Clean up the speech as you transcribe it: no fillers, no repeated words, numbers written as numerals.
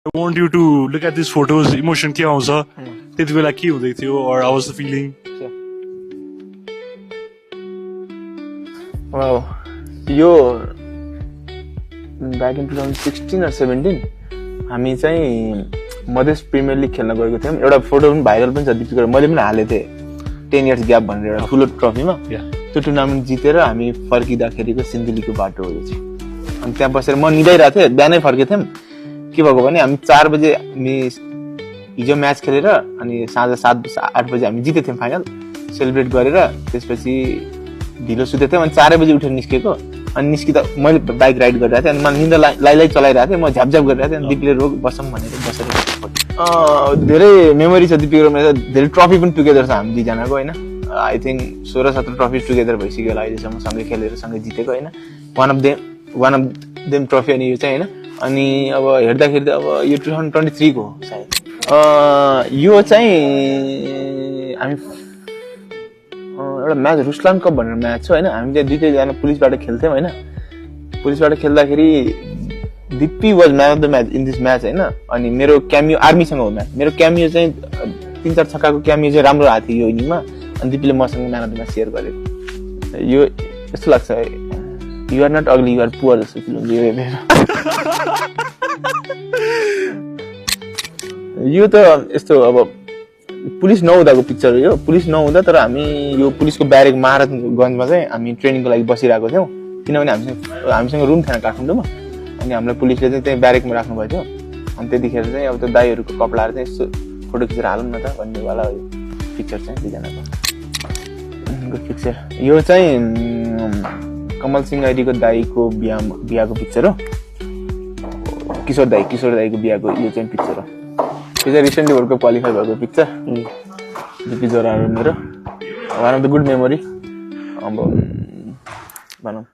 I want you to look at these photos. Emotion के आउँछ त्यति बेला के हुँदै थियो or how was the feeling? Wow, यो back in 2016 or 17 हामी चाहिँ मधेस प्रिमियर लिग खेल्न गएको थियौँ। एउटा फोटो पनि भाइरल पनि छ दिपिका, मैले पनि हालेको थिएँ 10 years ग्याप भनेर एउटा ठुलो ट्रफीमा। त्यो टुर्नामेन्ट जितेर हामी फर्किँदाखेरिको सिन्धुलीको बाटो हो यो चाहिँ। अनि त्यहाँ बसेर म निदाइरहेको थिएँ, बिहानै फर्केको थियौँ। के भएको भने हामी 4 बजे हामी हिजो म्याच खेलेर अनि साँझ 7-8 बजे हामी जितेको थियौँ फाइनल सेलिब्रेट गरेर। त्यसपछि ढिलो सुतेको थियौँ अनि 4 बजे उठेर निस्केको। अनि निस्किँदा मैले बाइक राइड गरिरहेको थिएँ अनि मलाई निन्दा लाइलाई चलाइरहेको थिएँ। म झ्यापझ्याप गरिरहेको थिएँ अनि दिपीले रोक बसौँ भनेर बसेर धेरै मेमोरी छ दिपीको मेरो। धेरै ट्रफी पनि टुगेदर छ हामी दुईजनाको होइन। आई थिङ्क 16-17 ट्रफी टुगेदर भइसक्यो होला अहिलेसम्म, सँगै खेलेर सँगै जितेको होइन। वान अफ देम ट्रफी अनि यो चाहिँ होइन। अनि अब हेर्दाखेरि त अब यो 2023 को हो सायद। यो चाहिँ हामी एउटा म्याच रुसलान कप भनेर म्याच छ होइन। हामी चाहिँ दुईजना पुलिसबाट खेल्थ्यौँ होइन। पुलिसबाट खेल्दाखेरि दिप्पी was man of the match in this match होइन। अनि मेरो क्यामियो आर्मीसँग हो म्याच। मेरो क्यामियो चाहिँ 3-4 छक्काको क्यामियो चाहिँ राम्रो आएको थियो यो इनिङमा। अनि दिप्पीले मसँग man of the match share गरेको। यो यस्तो लाग्छ you are not ugly you are poor जस्तो फिल हुन्छ यो हेरेर। यो त यस्तो अब पुलिस नहुँदाको पिक्चर हो यो। पुलिस नहुँदा तर हामी यो पुलिसको ब्यारेक महाराजगञ्जमा चाहिँ हामी ट्रेनिङको लागि बसिरहेको थियौँ। किनभने हामीसँग रुम थिएन काठमाडौँमा। अनि हामीलाई पुलिसले चाहिँ त्यही ब्यारेकमा राख्नुभएको थियो। अनि त्यतिखेर चाहिँ अब त्यो दाईहरूको कपडाहरू चाहिँ यस्तो फोटो खिचेर हालौँ न त भन्नेवाला हो यो पिक्चर चाहिँ दुईजनाको। Good picture. यो चाहिँ कमल सिंह आइडीको दाईको बिहाको पिक्चर हो। किशोर दाईको बिहाको यो चाहिँ पिक्चर हो। यो चाहिँ रिसेन्टली वर्ल्ड कप क्वालिफाई भएको पिक्चर। दिपी जोराहरू मेरो one of the good memory अब भनौँ।